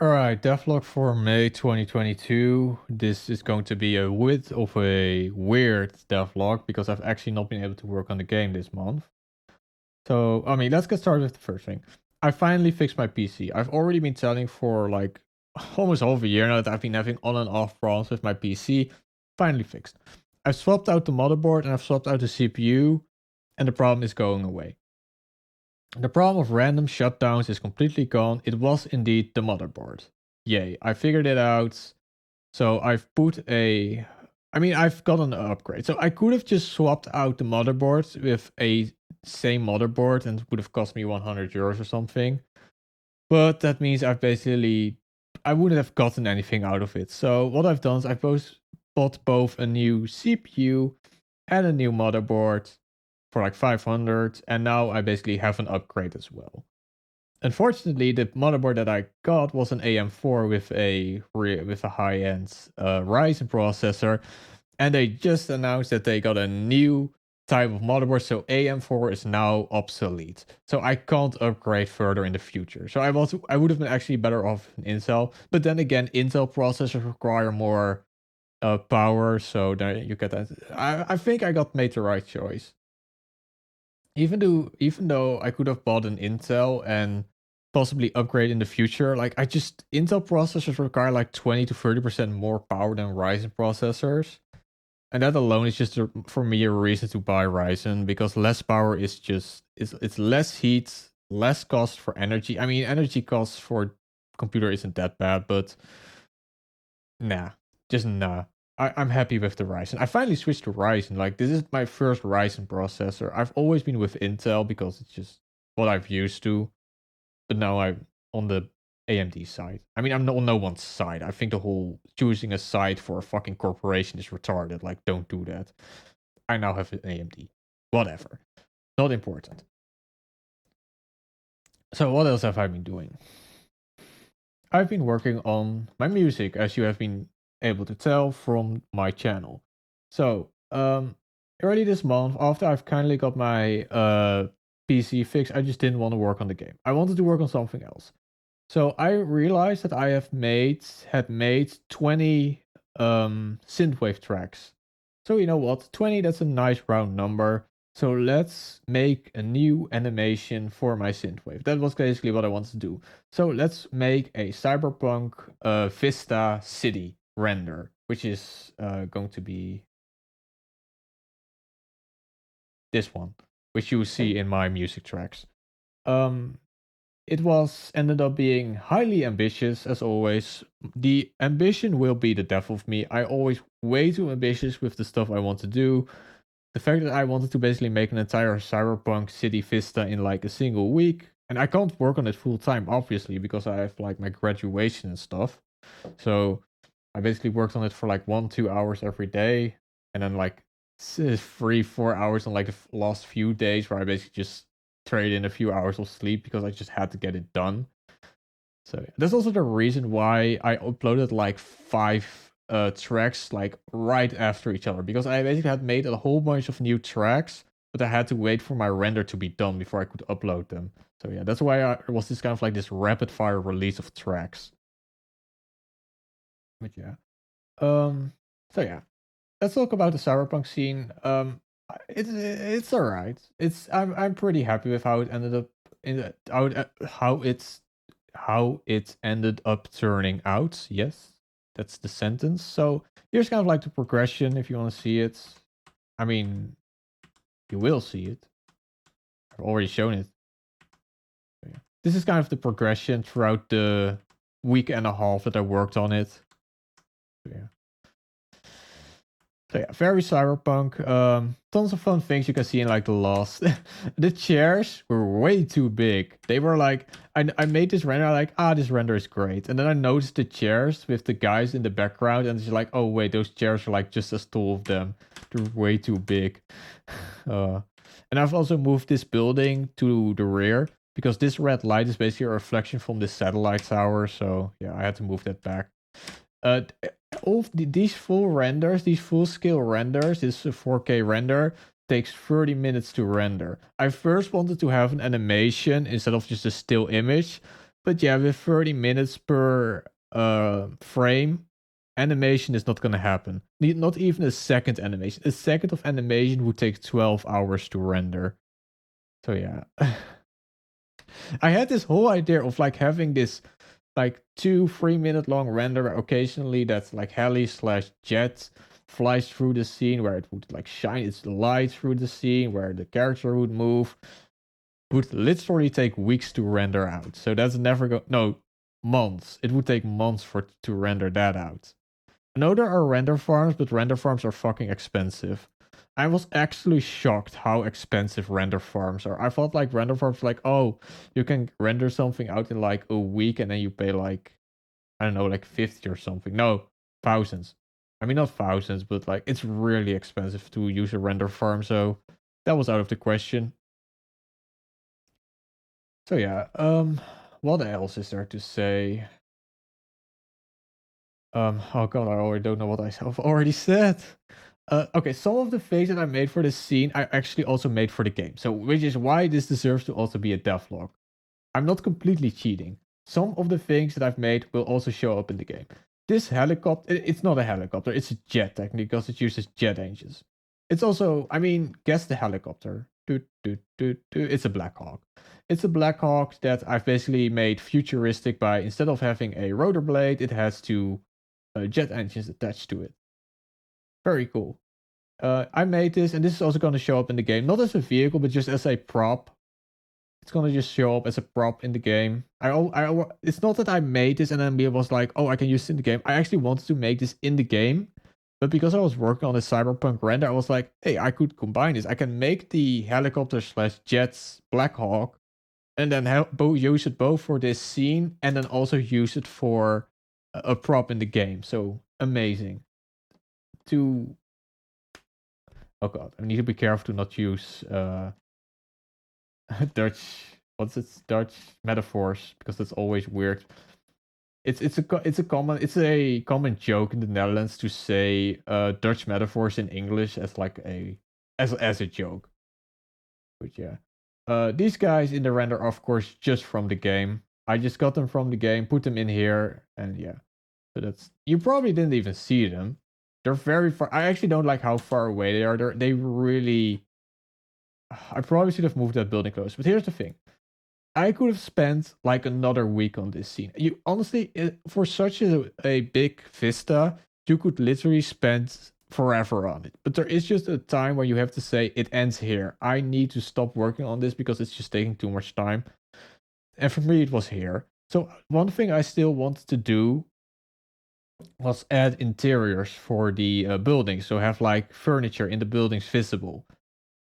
Alright, Devlog for May 2022. This is going to be a bit of a weird devlog because I've actually not been able to work on the game this month. So, let's get started with the first thing. I finally fixed my PC. I've already been telling for like almost half a year now that I've been having on and off problems with my PC. Finally fixed. I've swapped out the motherboard and I've swapped out the CPU, and the problem is going away. The problem of random shutdowns is completely gone. It was indeed the motherboard. Yay, I figured it out. So I've put I've gotten an upgrade. So I could have just swapped out the motherboard with a same motherboard and it would have cost me 100 euros or something. But that means I wouldn't have gotten anything out of it. So what I've done is I've bought both a new CPU and a new motherboard for like 500, and now I basically have an upgrade as well. Unfortunately, the motherboard that I got was an AM4 with a high-end Ryzen processor, and they just announced that they got a new type of motherboard, so AM4 is now obsolete. So I can't upgrade further in the future. So I would have been actually better off in Intel, but then again, Intel processors require more power, so there you get that. I think I made the right choice. Even though I could have bought an Intel and possibly upgrade in the future, like Intel processors require like 20 to 30% more power than Ryzen processors. And that alone is just for me a reason to buy Ryzen, because less power is just it's less heat, less cost for energy. I mean, energy costs for computer isn't that bad, but nah, just nah. I'm happy with the Ryzen. I finally switched to Ryzen. Like, this is my first Ryzen processor. I've always been with Intel because it's just what I've used to. But now I'm on the AMD side. I mean, I'm not on no one's side. I think the whole choosing a side for a fucking corporation is retarded. Like, don't do that. I now have an AMD. Whatever. Not important. So what else have I been doing? I've been working on my music, as you have been able to tell from my channel. So, early this month, after I've kindly got my PC fixed, I just didn't want to work on the game. I wanted to work on something else. So I realized that I had made 20 synthwave tracks. So you know what? 20, that's a nice round number. So let's make a new animation for my synthwave. That was basically what I wanted to do. So let's make a cyberpunk Vista city render, which is going to be this one, which you see in my music tracks. It ended up being highly ambitious, as always. The ambition will be the death of me. I always way too ambitious with the stuff I want to do. The fact that I wanted to basically make an entire cyberpunk city vista in like a single week, and I can't work on it full time, obviously, because I have like my graduation and stuff. So I basically worked on it for like 1-2 hours every day, and then like 3-4 hours on like the last few days where I basically just trade in a few hours of sleep because I just had to get it done. So that's also the reason why I uploaded like 5 tracks like right after each other, because I basically had made a whole bunch of new tracks, but I had to wait for my render to be done before I could upload them. So yeah, that's why it was this kind of like this rapid fire release of tracks. But yeah. So yeah. Let's talk about the cyberpunk scene. It's alright. I'm pretty happy with how it ended up how it ended up turning out. Yes, that's the sentence. So here's kind of like the progression if you want to see it. I mean, you will see it. I've already shown it. So, yeah. This is kind of the progression throughout the week and a half that I worked on it. So, yeah. So yeah, very cyberpunk. Tons of fun things you can see in like the last. The chairs were way too big. They were like, I made this render, like, this render is great. And then I noticed the chairs with the guys in the background, and it's like, oh wait, those chairs are like just as tall of them. They're way too big. And I've also moved this building to the rear, because this red light is basically a reflection from the satellite tower. So yeah, I had to move that back. All of these full renders, these full scale renders, this 4K render takes 30 minutes to render. I first wanted to have an animation instead of just a still image, But yeah, with 30 minutes per frame, animation is not gonna happen. Not even a second animation. A second of animation would take 12 hours to render. So yeah. I had this whole idea of like having this like 2-3 minute long render occasionally that's like heli/jet flies through the scene where it would like shine its light through the scene where the character would move would literally take weeks to render out. So that's never months. It would take months to render that out. I know there are render farms, but render farms are fucking expensive. I was actually shocked how expensive render farms are. I thought like render farms like, oh, you can render something out in like a week and then you pay like, I don't know, like 50 or something. No, thousands. I mean, not thousands, but like it's really expensive to use a render farm. So that was out of the question. So yeah, what else is there to say? Oh god, I already don't know what I've already said. Okay, some of the things that I made for this scene, I actually also made for the game. So, which is why this deserves to also be a devlog. I'm not completely cheating. Some of the things that I've made will also show up in the game. This helicopter, it's not a helicopter, it's a jet technically because it uses jet engines. It's also, I mean, guess the helicopter. It's a Black Hawk. It's a Black Hawk that I've basically made futuristic by instead of having a rotor blade, it has two jet engines attached to it. Very cool. I made this, and this is also going to show up in the game, not as a vehicle, but just as a prop. It's gonna just show up as a prop in the game. It's not that I made this and then it was like, oh, I can use it in the game. I actually wanted to make this in the game, but because I was working on a cyberpunk render, I was like, hey, I could combine this. I can make the helicopter/jets Black Hawk, and then use it both for this scene and then also use it for a prop in the game. So amazing. Oh god, I need to be careful to not use Dutch, Dutch metaphors, because that's always weird. It's a common joke in the Netherlands to say Dutch metaphors in English as like as a joke. But yeah, these guys in the render are of course just from the game. I just got them from the game, put them in here, and yeah. So that's, you probably didn't even see them. They're very far. I actually don't like how far away they are. They really. I probably should have moved that building closer. But here's the thing. I could have spent like another week on this scene. You honestly, for such a big vista, you could literally spend forever on it. But there is just a time where you have to say it ends here. I need to stop working on this because it's just taking too much time. And for me, it was here. So one thing I still wanted to do was add interiors for the buildings. So have like furniture in the buildings visible.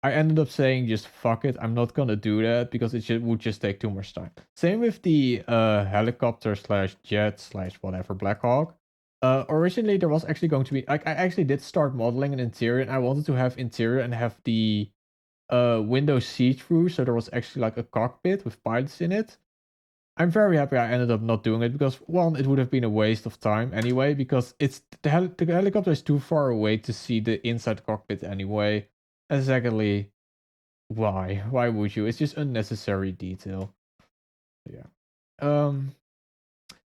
I ended up saying just fuck it, I'm not gonna do that because would just take too much time. Same with the helicopter/jet/whatever Black Hawk. Originally there was actually going to be, like, I actually did start modeling an interior and I wanted to have interior and have the window see-through, so there was actually like a cockpit with pilots in it. I'm very happy I ended up not doing it because one, it would have been a waste of time anyway, because the helicopter is too far away to see the inside cockpit anyway. And secondly, why? Why would you? It's just unnecessary detail. Yeah.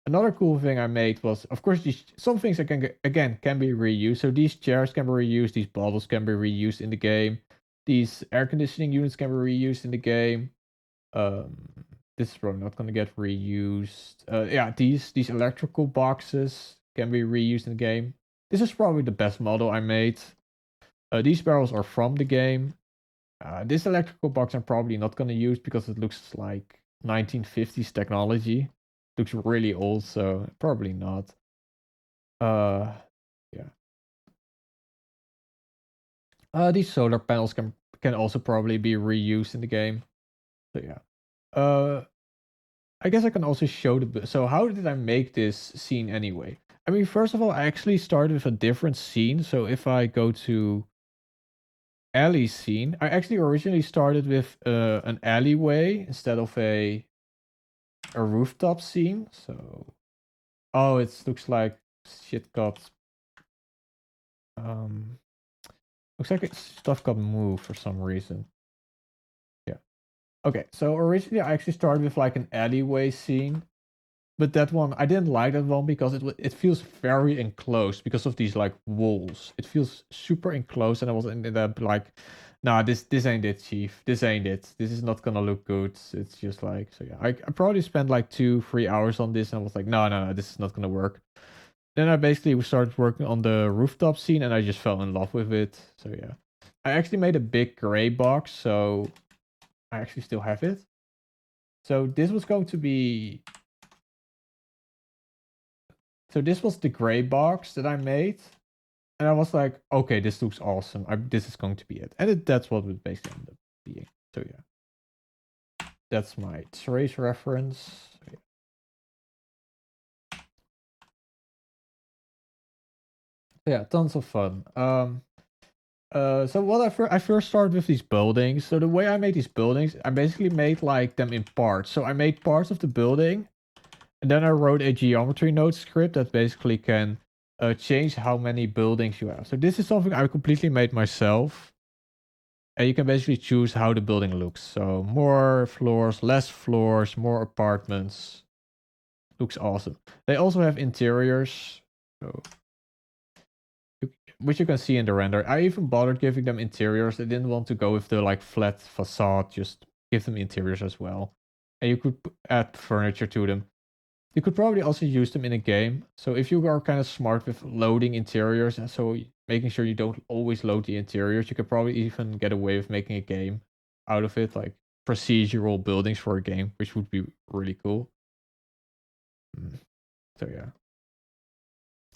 Another cool thing I made was, of course, some things that can be reused. So these chairs can be reused, these bottles can be reused in the game, these air conditioning units can be reused in the game. This is probably not gonna get reused. Yeah, these electrical boxes can be reused in the game. This is probably the best model I made. These barrels are from the game. This electrical box I'm probably not gonna use because it looks like 1950s technology. Looks really old, so probably not. Yeah. These solar panels can also probably be reused in the game. So yeah. I guess I can also show so how did I make this scene anyway? I mean, first of all, I actually started with a different scene. So if I go to alley scene, I actually originally started with an alleyway instead of a rooftop scene. So, oh, it looks like shit got looks like stuff got moved for some reason. Yeah. Okay, so originally I actually started with like an alleyway scene, but that one I didn't like that one because it feels very enclosed because of these like walls. It feels super enclosed, and I was ended up like, nah, this ain't it, chief. This ain't it. This is not gonna look good. It's just like, so yeah. I probably spent like 2-3 hours on this, and I was like, no, this is not gonna work. Then I basically started working on the rooftop scene, and I just fell in love with it. So yeah, I actually made a big gray box, so I actually still have it. So this was going to be. So this was the gray box that I made, and I was like, okay, this looks awesome. This is going to be it, and that's what it basically ended up being. So yeah, that's my trace reference. So, yeah, tons of fun. So what I first started with these buildings. So the way I made these buildings, I basically made like them in parts. So I made parts of the building, and then I wrote a geometry node script that basically can change how many buildings you have. So this is something I completely made myself. And you can basically choose how the building looks. So more floors, less floors, more apartments. Looks awesome. They also have interiors. So which you can see in the render. I even bothered giving them interiors. I didn't want to go with the like flat facade, just give them interiors as well. And you could add furniture to them. You could probably also use them in a game. So if you are kind of smart with loading interiors, and so making sure you don't always load the interiors, you could probably even get away with making a game out of it, like procedural buildings for a game, which would be really cool. So yeah.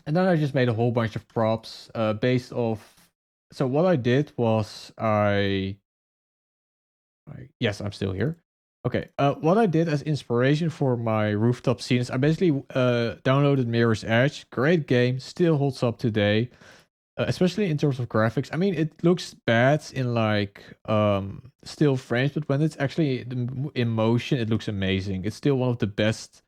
And then I just made a whole bunch of props based off. So what I did was yes, I'm still here. Okay. What I did as inspiration for my rooftop scenes, I basically downloaded Mirror's Edge. Great game, still holds up today, especially in terms of graphics. I mean, it looks bad in like still frames, but when it's actually in motion, it looks amazing. It's still one of the best.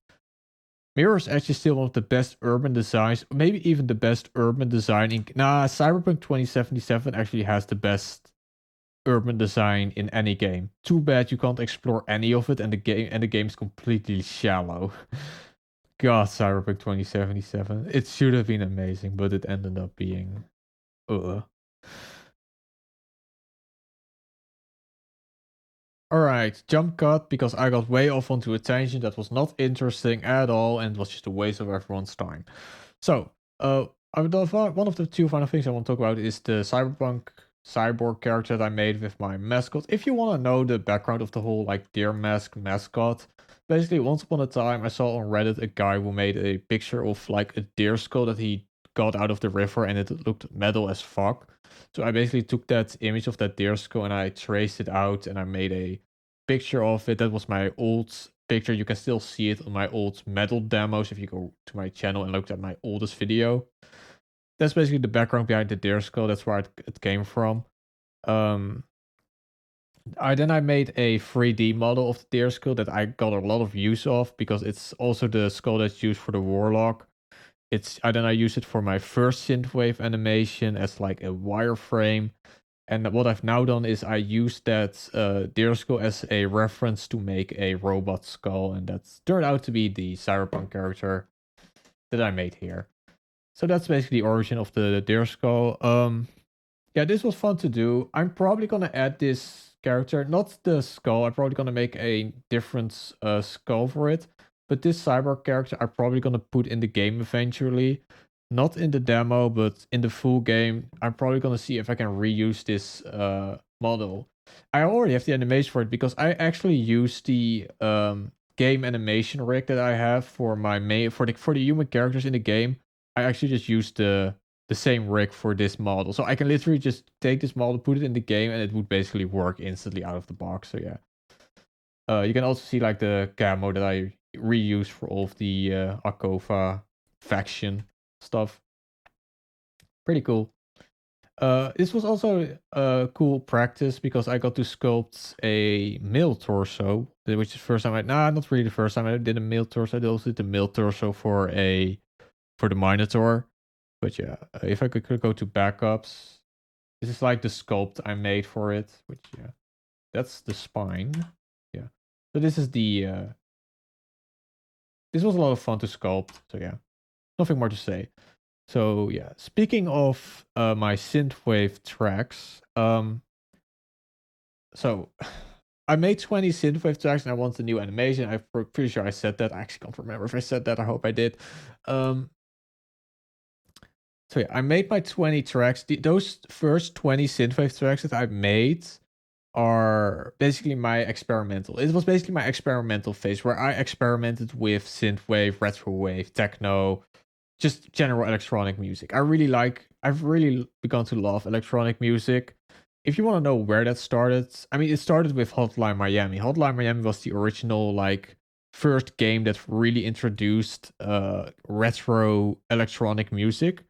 Mirror's Edge is still one of the best urban designs, maybe even the best urban design in. Nah, Cyberpunk 2077 actually has the best urban design in any game. Too bad you can't explore any of it, and the game's completely shallow. God, Cyberpunk 2077. It should have been amazing, but it ended up being Alright, jump cut because I got way off onto a tangent that was not interesting at all and was just a waste of everyone's time. So, one of the two final things I want to talk about is the Cyberpunk cyborg character that I made with my mascot. If you want to know the background of the whole like deer mask mascot, basically once upon a time I saw on Reddit a guy who made a picture of like a deer skull that he got out of the river and it looked metal as fuck. So I basically took that image of that deer skull and I traced it out and I made a picture of it. That was my old picture. You can still see it on my old metal demos if you go to my channel and look at my oldest video. That's basically the background behind the deer skull. That's where it came from. I made a 3D model of the deer skull that I got a lot of use of because it's also the skull that's used for the warlock. I use it for my first synthwave animation as like a wireframe. And what I've now done is I used that deer skull as a reference to make a robot skull, and that's turned out to be the cyberpunk character that I made here. So that's basically the origin of the deer skull. Yeah, this was fun to do. I'm probably gonna add this character, not the skull. I'm probably gonna make a different skull for it. But this cyber character, I'm probably gonna put in the game eventually. Not in the demo, but in the full game. I'm probably gonna see if I can reuse this model. I already have the animation for it because I actually use the game animation rig that I have for my main for the human characters in the game. I actually just use the same rig for this model. So I can literally just take this model, put it in the game, and it would basically work instantly out of the box. So yeah. You can also see like the camo that I reuse for all of the Akova faction stuff. Pretty cool. This was also a cool practice because I got to sculpt a male torso, which is the first time not really the first time I did a male torso. I also did the male torso for the Minotaur. But yeah, if I could go to backups, this is like the sculpt I made for it. Which yeah, that's the spine. Yeah, So this is the this was a lot of fun to sculpt. So yeah, nothing more to say. So yeah, speaking of my synthwave tracks, so I made 20 synthwave tracks and I want a new animation. I'm pretty sure I said that. I actually can't remember if I said that. I hope I did. So yeah, I made my 20 tracks. Those first 20 synthwave tracks that I made are basically my experimental. It was basically my experimental phase where I experimented with synthwave, retrowave, techno, just general electronic music. I've really begun to love electronic music. If you want to know where that started, I mean, it started with Hotline Miami. Hotline Miami was the original, like, first game that really introduced retro electronic music.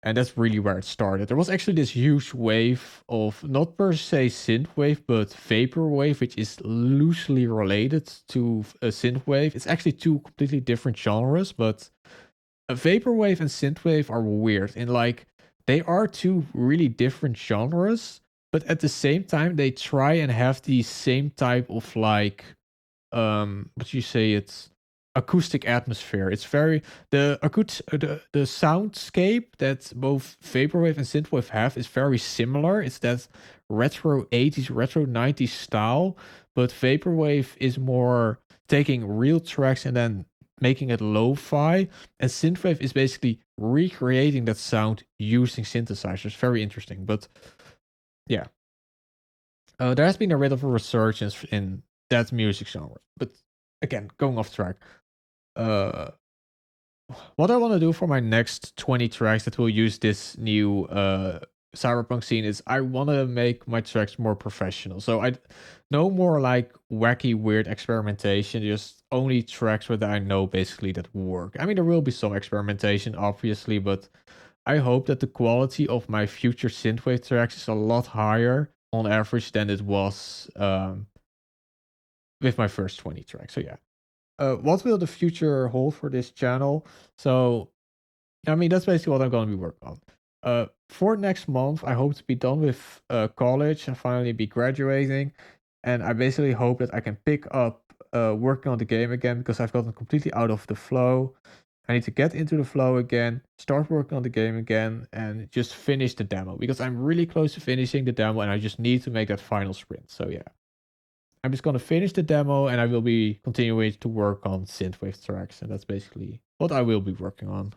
And that's really where it started. There was actually this huge wave of, not per se synthwave, but vaporwave, which is loosely related to a synthwave. It's actually two completely different genres, but a vaporwave and synthwave are weird. And like, they are two really different genres, but at the same time, they try and have the same type of, like, what you say, it's acoustic atmosphere. It's very the soundscape that both vaporwave and synthwave have is very similar. It's that retro 80s, retro 90s style, but vaporwave is more taking real tracks and then making it lo-fi, and synthwave is basically recreating that sound using synthesizers. Very interesting, but yeah. There has been a bit of a resurgence in that music genre, but again, going off track. Uh, what I want to do for my next 20 tracks that will use this new cyberpunk scene is I want to make my tracks more professional. So I no more like wacky, weird experimentation, just only tracks that I know basically that work. I mean, there will be some experimentation, obviously, but I hope that the quality of my future synthwave tracks is a lot higher on average than it was with my first 20 tracks. So yeah. What will the future hold for this channel? So, I mean, that's basically what I'm going to be working on. For next month, I hope to be done with college and finally be graduating. And I basically hope that I can pick up working on the game again because I've gotten completely out of the flow. I need to get into the flow again, start working on the game again, and just finish the demo because I'm really close to finishing the demo and I just need to make that final sprint. So, yeah. I'm just going to finish the demo and I will be continuing to work on synthwave tracks. And that's basically what I will be working on.